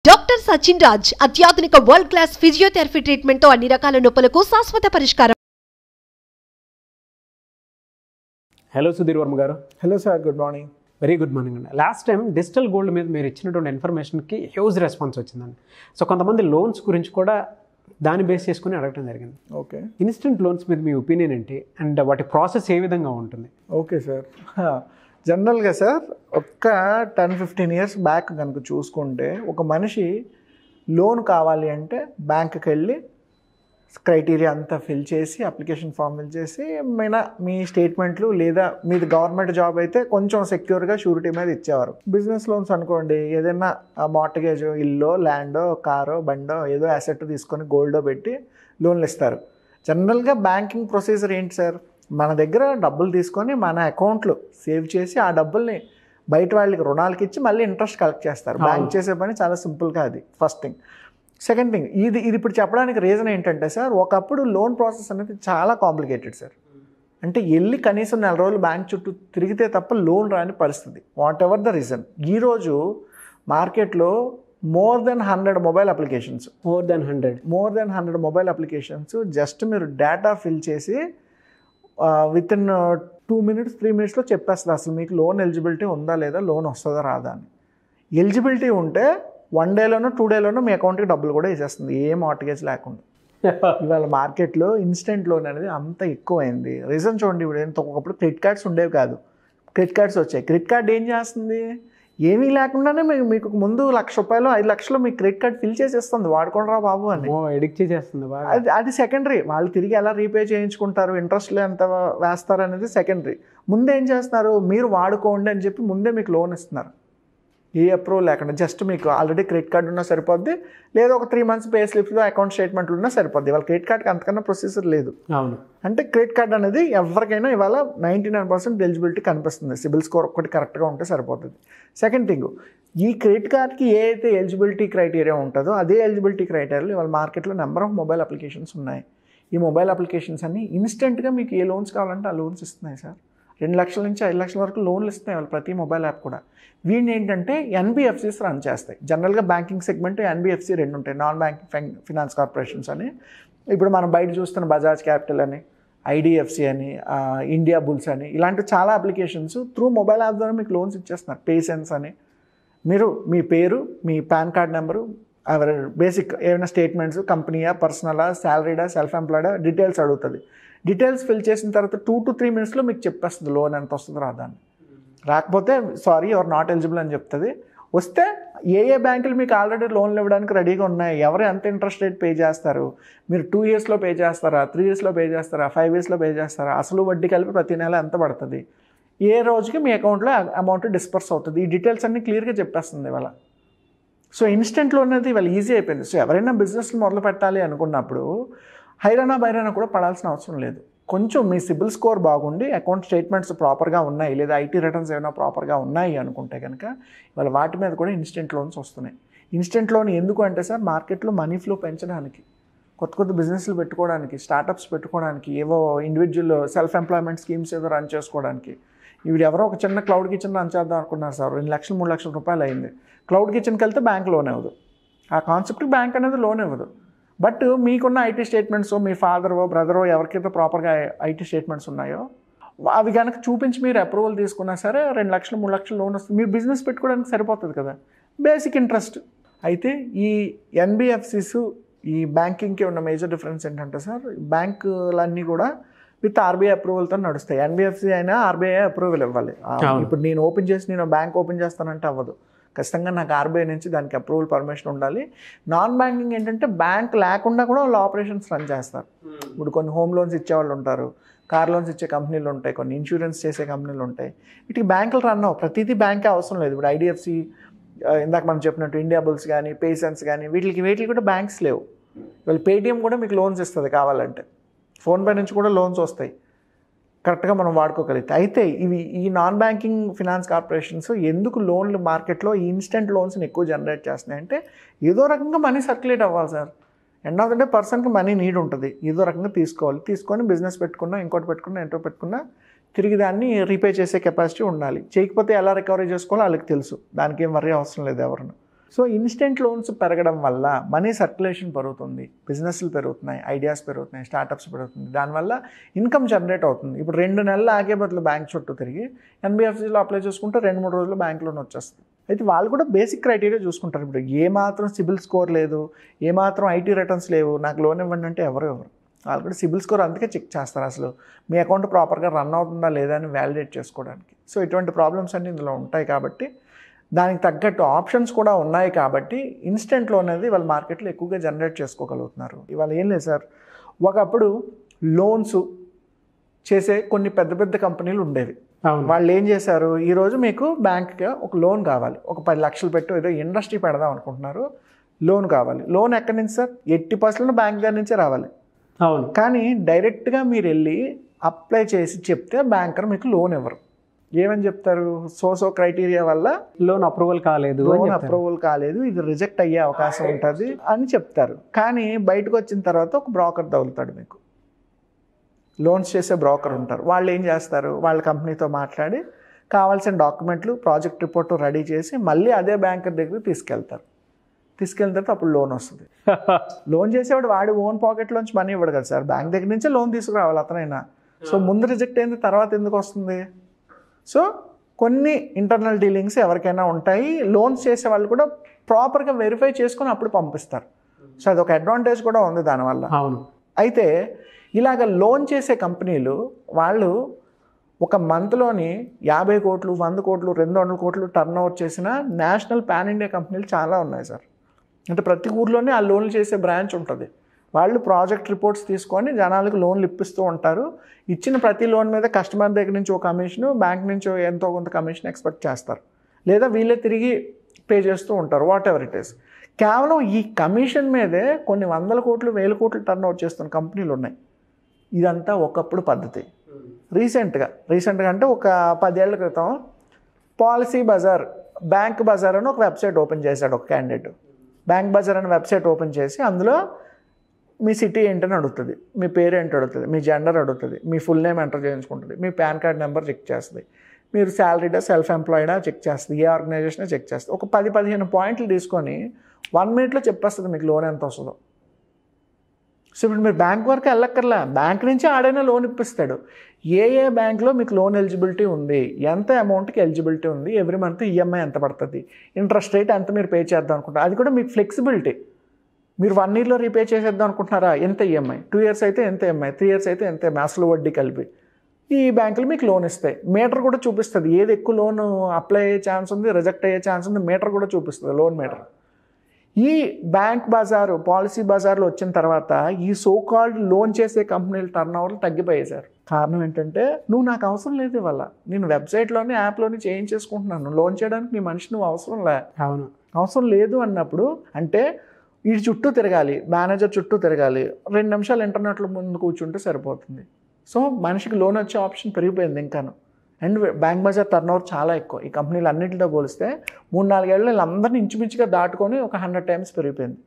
Doctor Sachin Raj అత్యాధునిక world class physiotherapy treatment తో అన్ని రకాల నొప్పులకు శాశ్వత పరిష్కారం. హలో సుధీర్ వర్మ గారు. Hello sir, good morning. Very good morning అండి. లాస్ట్ టైం డిజిటల్ గోల్డ్ మీద మీరు ఇచ్చినటువంటి ఇన్ఫర్మేషన్కి హ్యూజ్ రెస్పాన్స్ వచ్చిందండి. సో కొంతమంది లోన్స్ గురించి కూడా దాన్ని బేస్ చేసుకుని అడగడం జరిగింది. ఓకే, ఇన్స్టెంట్ లోన్స్ మీద మీ ఒపీనియన్ ఏంటి అండ్ వాటి ప్రాసెస్ ఏ విధంగా ఉంటుంది? Okay sir. జనరల్గా సార్ ఒక్క 10-15 ఇయర్స్ బ్యాక్ కనుక చూసుకుంటే ఒక మనిషి లోన్ కావాలి అంటే బ్యాంక్కి వెళ్ళి క్రైటీరియా అంతా ఫిల్ చేసి అప్లికేషన్ ఫామ్ ఫిల్ చేసి మీ స్టేట్మెంట్లు లేదా మీది గవర్నమెంట్ జాబ్ అయితే కొంచెం సెక్యూర్గా షూరిటీ మీద ఇచ్చేవారు. బిజినెస్ లోన్స్ అనుకోండి, ఏదైనా మార్టగేజ్, ఇల్లు, ల్యాండో, కారో, బండో ఏదో అసెట్ తీసుకొని గోల్డో పెట్టి లోన్లు ఇస్తారు. జనరల్గా బ్యాంకింగ్ ప్రొసీజర్ ఏంటి సార్, మన దగ్గర డబ్బులు తీసుకొని మన అకౌంట్లో సేవ్ చేసి ఆ డబ్బుల్ని బయట వాళ్ళకి రుణాలకి ఇచ్చి మళ్ళీ ఇంట్రెస్ట్ కలెక్ట్ చేస్తారు. బ్యాంక్ చేసే పని చాలా సింపుల్గా, అది ఫస్ట్ థింగ్. సెకండ్ థింగ్, ఇది ఇప్పుడు చెప్పడానికి రీజన్ ఏంటంటే సార్, ఒకప్పుడు లోన్ ప్రాసెస్ అనేది చాలా కాంప్లికేటెడ్ సార్. అంటే వెళ్ళి కనీసం 4 రోజులు బ్యాంక్ చుట్టూ తిరిగితే తప్ప లోన్ రాని పరిస్థితి, వాట్ ఎవర్ ద రీజన్. ఈరోజు మార్కెట్లో more than 100 mobile applications, more than 100 mobile applications just మీరు డేటా ఫిల్ చేసి విత్ ఇన్ 2 minutes 3 minutesలో చెప్పేస్తుంది అసలు మీకు లోన్ ఎలిజిబిలిటీ ఉందా లేదా, లోన్ వస్తుందా రాదా అని. ఎలిజిబిలిటీ ఉంటే 1 dayలోనో 2 dayలోనో మీ అకౌంట్కి డబ్బులు కూడా వేసేస్తుంది, ఏ మార్టిగేజ్ లేకుండా. ఇవాళ మార్కెట్లో ఇన్స్టెంట్ లోన్ అనేది అంత ఎక్కువైంది. రీజన్ చూడండి, ఇప్పుడు ఒకప్పుడు క్రెడిట్ కార్డ్స్ ఉండేవి కాదు, క్రెడిట్ కార్డ్స్ వచ్చాయి. క్రెడిట్ కార్డ్ ఏం చేస్తుంది, ఏమీ లేకుండానే మీకు ముందు ₹1,00,000 5,00,000 మీ క్రెడిట్ కార్డ్ ఫిల్ చేసేస్తుంది, వాడుకోండి రా బాబు అని. ఎడిక్ట్ చేసేస్తుంది. అది సెకండరీ. వాళ్ళు తిరిగి ఎలా రీపే చేయించుకుంటారు, ఇంట్రెస్ట్లు ఎంత వేస్తారు అనేది సెకండరీ. ముందే ఏం చేస్తున్నారు, మీరు వాడుకోండి అని చెప్పి ముందే మీకు లోన్ ఇస్తున్నారు, ఏ అప్రూవల్ లేకుండా. జస్ట్ మీకు ఆల్రెడీ క్రెడిట్ కార్డు ఉన్నా సరిపోద్ది, లేదా ఒక 3 months పే స్లిప్స్లో అకౌంట్ స్టేట్మెంట్లు ఉన్నా సరిపోద్ది. వాళ్ళ క్రెడిట్ కార్డ్కి అంతకన్నా ప్రొసీజర్ లేదు. అవును. అంటే క్రెడిట్ కార్డ్ అనేది ఎవరికైనా ఇవాళ 99% ఎలిజిబిలిటీ కనిపిస్తుంది, సిబిల్ స్కోర్ ఒక్కటి కరెక్ట్గా ఉంటే సరిపోతుంది. సెకండ్ థింగ్, ఈ క్రెడిట్ కార్డ్కి ఏ అయితే ఎలిజిబిలిటీ క్రైటీరియా ఉంటుందో అదే ఎలిజిబిలిటీ క్రైటీరియాలో ఇవాళ మార్కెట్లో నెంబర్ ఆఫ్ మొబైల్ అప్లికేషన్స్ ఉన్నాయి. ఈ మొబైల్ అప్లికేషన్స్ అన్ని ఇన్స్టెంట్గా మీకు ఏ లోన్స్ కావాలంటే ఆ లోన్స్ ఇస్తున్నాయి సార్. 2 లక్షల నుంచి 5 లక్షల వరకు లోన్లు ఇస్తున్నాయి వాళ్ళు ప్రతి మొబైల్ యాప్ కూడా. వీడిని ఏంటంటే NBFCs రన్ చేస్తాయి. జనరల్గా బ్యాంకింగ్ సెగ్మెంట్ NBFC 2 ఉంటాయి, నాన్ బ్యాంకింగ్ ఫినాన్స్ కార్పొరేషన్స్ అని. ఇప్పుడు మనం బయట చూస్తున్న బజాజ్ క్యాపిటల్ అని, IDFC అని, ఇండియా బుల్స్ అని, ఇలాంటి చాలా అప్లికేషన్స్ త్రూ మొబైల్ యాప్ ద్వారా మీకు లోన్స్ ఇచ్చేస్తున్నారు. పేసెన్స్ అని, మీరు మీ పేరు, మీ పాన్ కార్డ్ నెంబరు, బేసిక్ ఏమైనా స్టేట్మెంట్స్, కంపెనీయా, పర్సనలా, శాలరీడా, సెల్ఫ్ ఎంప్లాయిడా డీటెయిల్స్ అడుగుతుంది. డీటెయిల్స్ ఫిల్ చేసిన తర్వాత 2 to 3 minutesలో మీకు చెప్పేస్తుంది లోన్ ఎంత వస్తుంది రాదా అని. రాకపోతే సారీ యువర్ నాట్ ఎలిజిబుల్ అని చెప్తుంది. వస్తే ఏ బ్యాంకులు మీకు ఆల్రెడీ లోన్లు ఇవ్వడానికి రెడీగా ఉన్నాయి, ఎవరు ఎంత ఇంట్రెస్ట్ రేట్ పే చేస్తారు, మీరు 2 yearsలో పే చేస్తారా, 3 yearsలో పే చేస్తారా, 5 yearsలో పే చేస్తారా, అసలు వడ్డీ కలిపి ప్రతి నెల ఎంత పడుతుంది, ఏ రోజుకి మీ అకౌంట్లో అమౌంట్ డిస్పర్స్ అవుతుంది, ఈ డీటెయిల్స్ అన్నీ క్లియర్గా చెప్పేస్తుంది ఇవాళ. సో ఇన్స్టెంట్ లోన్ అనేది ఇవాళ ఈజీ అయిపోయింది. సో ఎవరైనా బిజినెస్లు మొదలు పెట్టాలి అనుకున్నప్పుడు హైరానా బైరానా కూడా పడాల్సిన అవసరం లేదు. కొంచెం మీ సిబిల్ స్కోర్ బాగుండి అకౌంట్ స్టేట్మెంట్స్ ప్రాపర్గా ఉన్నాయి, లేదా IT రిటర్న్స్ ఏమైనా ప్రాపర్గా ఉన్నాయి అనుకుంటే కనుక ఇవాళ వాటి మీద కూడా ఇన్స్టెంట్ లోన్స్ వస్తున్నాయి. ఇన్స్టెంట్ లోన్ ఎందుకు అంటే సార్, మార్కెట్లో మనీ ఫ్లో పెంచడానికి, కొత్త బిజినెస్లు పెట్టుకోవడానికి, స్టార్టప్స్ పెట్టుకోవడానికి, ఏవో ఇండివిజువల్ సెల్ఫ్ ఎంప్లాయ్మెంట్ స్కీమ్స్ ఏదో రన్ చేసుకోవడానికి. ఇవి ఎవరో ఒక చిన్న క్లౌడ్ కిచెన్ రన్ చేద్దాం అనుకున్నారు సార్, 2 లక్షలు 3 లక్షల రూపాయలు అయింది. క్లౌడ్ కిచెన్కి వెళ్తే బ్యాంక్ లోన్ ఇవ్వదు, ఆ కాన్సెప్ట్కి బ్యాంక్ అనేది లోన్ ఇవ్వదు. బట్ మీకున్న IT స్టేట్మెంట్స్, మీ ఫాదరో బ్రదరో ఎవరికైతే ప్రాపర్గా IT స్టేట్మెంట్స్ ఉన్నాయో అవి కనుక చూపించి మీరు అప్రూవల్ తీసుకున్నా సరే 2 లక్షలు 3 లక్షలు లోన్ వస్తుంది, మీరు బిజినెస్ పెట్టుకోవడానికి సరిపోతుంది కదా, బేసిక్ ఇంట్రెస్ట్. అయితే ఈ NBFCs ఈ బ్యాంకింగ్కి ఉన్న మేజర్ డిఫరెన్స్ ఏంటంటే సార్, బ్యాంకులన్నీ కూడా విత్ RBI అప్రూవల్తో నడుస్తాయి. NBFC అయినా RBI అప్రూవల్ ఇవ్వాలి. ఇప్పుడు నేను బ్యాంక్ ఓపెన్ చేస్తానంటే అవ్వదు, ఖచ్చితంగా నాకు RBI నుంచి దానికి అప్రూవల్ పర్మిషన్ ఉండాలి. నాన్ బ్యాంకింగ్ ఏంటంటే బ్యాంక్ లేకుండా కూడా వాళ్ళు ఆపరేషన్స్ రన్ చేస్తారు. ఇప్పుడు కొన్ని హోమ్ లోన్స్ ఇచ్చేవాళ్ళు ఉంటారు, కార్ లోన్స్ ఇచ్చే కంపెనీలు ఉంటాయి, కొన్ని ఇన్సూరెన్స్ చేసే కంపెనీలు ఉంటాయి. వీటికి బ్యాంకులు రన్ అవ్వవు, ప్రతిదీ బ్యాంకే అవసరం లేదు. ఇప్పుడు IDFC, ఇందాక మనం చెప్పినట్టు ఇండియా బుల్స్ కానీ, పేసెన్స్ కానీ, వీటికి కూడా బ్యాంక్స్ లేవు. వాళ్ళు పేటిఎం కూడా మీకు లోన్స్ ఇస్తుంది కావాలంటే, ఫోన్పే నుంచి కూడా లోన్స్ వస్తాయి కరెక్ట్గా మనం వాడుకోగలిగితే. అయితే ఈ నాన్ బ్యాంకింగ్ ఫినాన్స్ కార్పొరేషన్స్ ఎందుకు లోన్లు మార్కెట్లో ఈ ఇన్స్టెంట్ లోన్స్ని ఎక్కువ జనరేట్ చేస్తున్నాయి అంటే, ఏదో రకంగా మనీ సర్క్యులేట్ అవ్వాలి sir. End of the day పర్సన్కి మనీ నీడ్ ఉంటుంది, ఏదో రకంగా తీసుకొని బిజినెస్ పెట్టుకున్నా, ఇంకోటి పెట్టుకున్నా, ఎంతో పెట్టుకున్నా తిరిగి దాన్ని రీపే చేసే కెపాసిటీ ఉండాలి. చేయకపోతే ఎలా రికవరీ చేసుకోవాలో వాళ్ళకి తెలుసు, దానికి ఏం వర్రీ అవసరం లేదు ఎవరు. సో ఇన్స్టెంట్ లోన్స్ పెరగడం వల్ల మనీ సర్క్యులేషన్ పెరుగుతుంది, బిజినెస్లు పెరుగుతున్నాయి, ఐడియాస్ పెరుగుతున్నాయి, స్టార్టప్స్ పెరుగుతుంది, దానివల్ల ఇన్కమ్ జనరేట్ అవుతుంది. ఇప్పుడు 2 నెలలు ఆగే బదులు బ్యాంక్ చుట్టూ తిరిగి ఎన్బిఎఫ్సిలో అప్లై చేసుకుంటే 2-3 రోజుల్లో బ్యాంక్ లోన్ వచ్చేస్తుంది. అయితే వాళ్ళు కూడా బేసిక్ క్రైటీరియా చూసుకుంటారు. ఇప్పుడు ఏమాత్రం సిబిల్ స్కోర్ లేదు, ఏమాత్రం ఐటీ రిటర్న్స్ లేవు, నాకు లోన్ ఇవ్వండి అంటే ఎవరు వాళ్ళు కూడా సిబిల్ స్కోర్ అందుకే చెక్ చేస్తారు, అసలు మీ అకౌంట్ ప్రాపర్గా రన్ అవుతుందా లేదా అని వ్యాలిడేట్ చేసుకోవడానికి. సో ఇటువంటి ప్రాబ్లమ్స్ అన్నీ ఇందులో ఉంటాయి కాబట్టి దానికి తగ్గట్టు ఆప్షన్స్ కూడా ఉన్నాయి కాబట్టి ఇన్స్టెంట్ లోన్ అనేది వాళ్ళ మార్కెట్లో ఎక్కువగా జనరేట్ చేసుకోగలుగుతున్నారు. ఇవాళ ఏం లేదు సార్, ఒకప్పుడు లోన్స్ చేసే కొన్ని పెద్ద పెద్ద కంపెనీలు ఉండేవి. వాళ్ళు ఏం చేశారు, ఈరోజు మీకు బ్యాంక్కి ఒక లోన్ కావాలి, ఒక 10 లక్షలు పెట్టి ఏదో ఇండస్ట్రీ పెడదాం అనుకుంటున్నారు, లోన్ కావాలి. లోన్ ఎక్కడి నుంచి సార్? 80% బ్యాంక్ దగ్గర నుంచే రావాలి. అవును. కానీ డైరెక్ట్గా మీరు వెళ్ళి అప్లై చేసి చెప్తే బ్యాంకర్ మీకు లోన్ ఇవ్వరు. ఏమని చెప్తారు, సో క్రైటీరియా వల్ల లోన్ అప్రూవల్ కాలేదు, ఇది రిజెక్ట్ అయ్యే అవకాశం ఉంటుంది అని చెప్తారు. కానీ బయటకు వచ్చిన తర్వాత ఒక బ్రోకర్ తగులుతాడు, మీకు లోన్స్ చేసే బ్రోకర్ ఉంటారు. వాళ్ళు ఏం చేస్తారు, వాళ్ళ కంపెనీతో మాట్లాడి కావాల్సిన డాక్యుమెంట్లు, ప్రాజెక్ట్ రిపోర్ట్ రెడీ చేసి మళ్ళీ అదే బ్యాంకర్ దగ్గరికి తీసుకెళ్తారు. తీసుకెళ్ళిన తర్వాత అప్పుడు లోన్ వస్తుంది. లోన్ చేసేవాడు వాడి ఓన్ పాకెట్లోంచి మనీ ఇవ్వడు కదా సార్, బ్యాంక్ దగ్గర నుంచే లోన్ తీసుకురావాలి అతనైనా. సో ముందు రిజెక్ట్ అయింది, తర్వాత ఎందుకు వస్తుంది? సో కొన్ని ఇంటర్నల్ డీలింగ్స్ ఎవరికైనా ఉంటాయి. లోన్స్ చేసే వాళ్ళు కూడా ప్రాపర్గా వెరిఫై చేసుకొని అప్పుడు పంపిస్తారు. సో అదొక అడ్వాంటేజ్ కూడా ఉంది దానివల్ల. అవును. అయితే ఇలాగ లోన్ చేసే కంపెనీలు వాళ్ళు ఒక మంత్లోని 50 కోట్లు, 100 కోట్లు, 200 కోట్లు టర్న్ ఓవర్ చేసిన నేషనల్ పాన్ ఇండియా కంపెనీలు చాలా ఉన్నాయి సార్. అంటే ప్రతి ఊర్లోనే ఆ లోన్లు చేసే బ్రాంచ్ ఉంటుంది. వాళ్ళు ప్రాజెక్ట్ రిపోర్ట్స్ తీసుకొని జనాలకు లోన్లు ఇప్పిస్తూ ఉంటారు. ఇచ్చిన ప్రతి లోన్ మీద కస్టమర్ దగ్గర నుంచి ఒక కమిషను, బ్యాంక్ నుంచి ఎంతో కొంత కమిషన్ ఎక్స్పెక్ట్ చేస్తారు, లేదా వీళ్ళే తిరిగి పే చేస్తూ ఉంటారు, వాట్ ఎవర్ ఇట్ ఈస్. కేవలం ఈ కమిషన్ మీదే కొన్ని 100 కోట్లు, 1000 కోట్లు టర్న్ ఓవర్ చేస్తున్న కంపెనీలు ఉన్నాయి. ఇదంతా ఒకప్పుడు పద్ధతి. రీసెంట్గా అంటే ఒక 10 ఏళ్ల క్రితం పాలసీ బజార్, బ్యాంక్ బజార్ అని ఒక వెబ్సైట్ ఓపెన్ చేశాడు ఒక క్యాండిడేట్. బ్యాంక్ బజార్ అనే వెబ్సైట్ ఓపెన్ చేసి అందులో మీ సిటీ ఏంటని అడుగుతుంది, మీ పేరు ఏంటి అడుగుతుంది, మీ జెండర్ అడుగుతుంది, మీ ఫుల్ నేమ్ ఎంటర్ చేయించుకుంటుంది, మీ పాన్ కార్డ్ నెంబర్ చెక్ చేస్తుంది, మీరు శాలరీడా సెల్ఫ్ ఎంప్లాయిడా చెక్ చేస్తుంది, ఏ ఆర్గనైజేషన్ చెక్ చేస్తుంది. ఒక 10-15 పాయింట్లు తీసుకొని 1 మినిట్లో చెప్పేస్తుంది మీకు లోన్ ఎంత వస్తుందో. సో ఇప్పుడు మీరు బ్యాంక్ వరకు వెళ్ళక్కర్లా, బ్యాంక్ నుంచి ఆడైనా లోన్ ఇప్పిస్తాడు. ఏ బ్యాంక్లో మీకు లోన్ ఎలిజిబిలిటీ ఉంది, ఎంత అమౌంట్కి ఎలిజిబిలిటీ ఉంది, ఎవ్రీ మంత్ ఈఎంఐ ఎంత పడుతుంది, ఇంట్రెస్ట్ రేట్ ఎంత మీరు పే చేద్దాం అనుకుంటారు, అది కూడా మీకు ఫ్లెక్సిబిలిటీ. మీరు 1 ఇయర్లో రీపే చేసేద్దాం అనుకుంటున్నారా, ఎంత ఈఎంఐ, 2 ఇయర్స్ అయితే ఎంత ఈఎంఐ, 3 ఇయర్స్ అయితే ఎంత అసలు వడ్డీ కలిపి ఈ బ్యాంకులు మీకు లోన్ ఇస్తాయి. మీటర్ కూడా చూపిస్తుంది, ఏది ఎక్కువ లోన్ అప్లై అయ్యే ఛాన్స్ ఉంది, రిజెక్ట్ అయ్యే ఛాన్స్ ఉంది, మీటర్ కూడా చూపిస్తుంది, లోన్ మీటర్. ఈ బ్యాంక్ బజారు, పాలసీ బజార్లో వచ్చిన తర్వాత ఈ సోకాల్డ్ లోన్ చేసే కంపెనీలు టర్న్ ఓవర్లు తగ్గిపోయాయి సార్. కారణం ఏంటంటే నువ్వు నాకు అవసరం లేదు, ఇవాళ నేను వెబ్సైట్లోనే యాప్లోనే చేయించేసుకుంటున్నాను, లోన్ చేయడానికి నీ మనిషి నువ్వు అవసరం లేదు అన్నప్పుడు, అంటే వీడి చుట్టూ తిరగాలి, మేనేజర్ చుట్టూ తిరగాలి, 2 నిమిషాలు ఇంటర్నెట్లో ముందు కూర్చుంటే సరిపోతుంది. సో మనిషికి లోన్ వచ్చే ఆప్షన్ పెరిగిపోయింది ఇంకాను. And bank bazaar turnover చాలా ఎక్కువ. ఈ కంపెనీలు అన్నింటితో పోలిస్తే 3-4 ఏళ్ళు వీళ్ళందరినీ ఇంచుమించుగా దాటుకొని ఒక 100 టైమ్స్ పెరిగిపోయింది.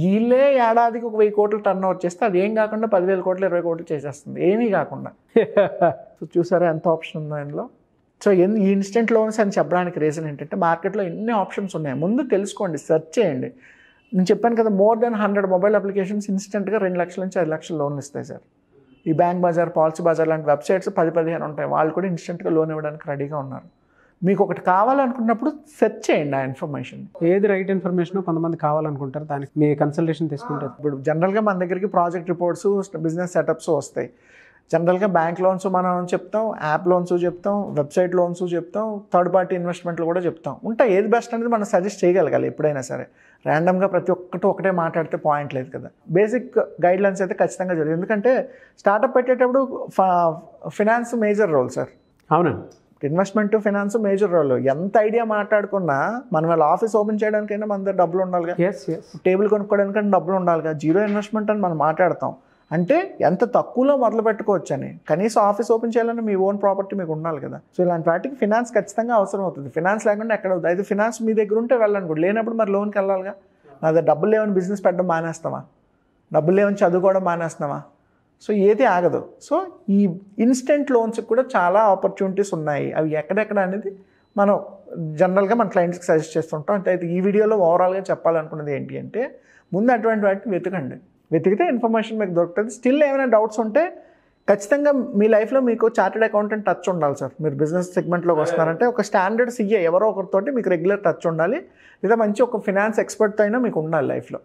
వీళ్ళే ఏడాదికి ఒక 1000 కోట్లు టర్న్ ఓవర్ చేస్తే అది ఏం కాకుండా 10,000 కోట్లు 20 కోట్లు చేసేస్తుంది, ఏమీ కాకుండా. సో చూసారా ఎంత ఆప్షన్ ఉందో ఇందులో. సో ఈ ఇన్స్టెంట్ లోన్స్ అని చెప్పడానికి రీజన్ ఏంటంటే మార్కెట్లో ఎన్ని ఆప్షన్స్ ఉన్నాయి, ముందు తెలుసుకోండి, సెర్చ్ చేయండి. నేను చెప్పాను కదా, మోర్ దెన్ 100 మొబైల్ అప్లికేషన్స్ ఇన్స్టెంట్గా 2 లక్షల నుంచి 5 లక్షల లోన్లు ఇస్తాయి సార్. ఈ బ్యాంక్ బజార్, పాలసీ బజార్ లాంటి వెబ్సైట్స్ 10-15 ఉంటాయి, వాళ్ళు కూడా ఇన్స్టెంట్గా లోన్ ఇవ్వడానికి రెడీగా ఉన్నారు. మీకు ఒకటి కావాలనుకున్నప్పుడు సెర్చ్ చేయండి ఆ ఇన్ఫర్మేషన్. ఏది రైట్ ఇన్ఫర్మేషన్ కొంతమంది కావాలనుకుంటారు, దానికి మీ కన్సల్టేషన్ తీసుకుంటారు. ఇప్పుడు జనరల్గా మన దగ్గరికి ప్రాజెక్ట్ రిపోర్ట్స్, బిజినెస్ సెటప్స్ వస్తాయి. జనరల్గా బ్యాంక్ లోన్స్ మనం చెప్తాం, యాప్ లోన్స్ చెప్తాం, వెబ్సైట్ లోన్స్ చెప్తాం, థర్డ్ పార్టీ ఇన్వెస్ట్మెంట్లు కూడా చెప్తాం. ఉంటాయి, ఏది బెస్ట్ అనేది మనం సజెస్ట్ చేయగలగాలి ఎప్పుడైనా సరే. ర్యాండమ్గా ప్రతి ఒక్కటి ఒకటే మాట్లాడితే పాయింట్ లేదు కదా. బేసిక్ గైడ్లైన్స్ అయితే ఖచ్చితంగా జరిగింది. ఎందుకంటే స్టార్టప్ పెట్టేటప్పుడు ఫినాన్స్ మేజర్ రోల్ సార్. అవునండి, ఇన్వెస్ట్మెంట్ ఫినాన్స్ మేజర్ రోల్. ఎంత ఐడియా మాట్లాడుకున్నా మనం వాళ్ళ ఆఫీస్ ఓపెన్ చేయడానికైనా మన దగ్గర డబ్బులు ఉండాలిగా, టేబుల్ కొనుక్కోవడానికైనా డబ్బులు ఉండాలిగా. 0 ఇన్వెస్ట్మెంట్ అని మనం మాట్లాడతాం అంటే ఎంత తక్కువలో మొదలు పెట్టుకోవచ్చు అని. కనీసం ఆఫీస్ ఓపెన్ చేయాలని మీ ఓన్ ప్రాపర్టీ మీకు ఉండాలి కదా. సో ఇలాంటి వాటికి ఫినాన్స్ ఖచ్చితంగా అవసరం అవుతుంది. ఫినాన్స్ లేకుండా ఎక్కడ అవుతుంది. అయితే ఫినాన్స్ మీ దగ్గర ఉంటే వెళ్ళండి కూడా, లేనప్పుడు మరి లోన్కి వెళ్ళాలిగా. నా దగ్గర డబ్బులు లేవని బిజినెస్ పెట్టడం మానేస్తామా, డబ్బులు లేవని చదువుకోవడం మానేస్తామా? సో ఏది ఆగదు. సో ఈ ఇన్స్టెంట్ లోన్స్కి కూడా చాలా ఆపర్చునిటీస్ ఉన్నాయి. అవి ఎక్కడెక్కడ అనేది మనం జనరల్గా మన క్లయింట్స్కి సజెస్ట్ చేస్తుంటాం. అయితే ఈ వీడియోలో ఓవరాల్గా చెప్పాలనుకున్నది ఏంటి అంటే, ముందు అటువంటి వాటిని వెతకండి. వెతికితే ఇన్ఫర్మేషన్ మీకు దొరుకుతుంది. స్టిల్ ఏమైనా డౌట్స్ ఉంటే ఖచ్చితంగా మీ లైఫ్లో మీకు చార్టెడ్ అకౌంటెంట్ టచ్ ఉండాలి సార్. మీరు బిజినెస్ సెగ్మెంట్లోకి వస్తున్నారంటే ఒక స్టాండర్డ్ సిఏ ఎవరో ఒకరితోటి మీకు రెగ్యులర్ టచ్ ఉండాలి, లేదా మంచి ఒక ఫినాన్స్ ఎక్స్పర్ట్తో అయినా మీకు ఉండాలి లైఫ్లో.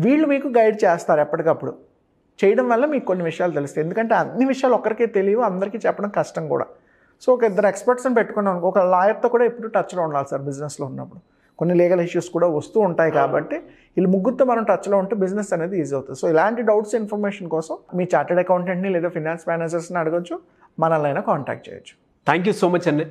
వీళ్ళు మీకు గైడ్ చేస్తారు ఎప్పటికప్పుడు. చేయడం వల్ల మీకు కొన్ని విషయాలు తెలుస్తాయి. ఎందుకంటే అన్ని విషయాలు ఒక్కరికే తెలియవు, అందరికీ చెప్పడం కష్టం కూడా. సో ఒక ఇద్దరు ఎక్స్పర్ట్స్ని పెట్టుకున్నాం, ఒక లాయర్తో కూడా ఎప్పుడు టచ్లో ఉండాలి సార్. బిజినెస్లో ఉన్నప్పుడు కొన్ని లీగల్ ఇష్యూస్ కూడా వస్తూ ఉంటాయి కాబట్టి వీళ్ళు ముగ్గురితో మనం టచ్లో ఉంటే బిజినెస్ అనేది ఈజీ అవుతుంది. సో ఇలాంటి డౌట్స్ ఇన్ఫర్మేషన్ కోసం మీ చార్టెడ్ అకౌంటెంట్ని లేదా ఫినాన్స్ మేనేజర్స్ని అడగొచ్చు, మనల్ని అయినా కాంటాక్ట్ చేయొచ్చు. థ్యాంక్ యూ సో మచ్ అండి.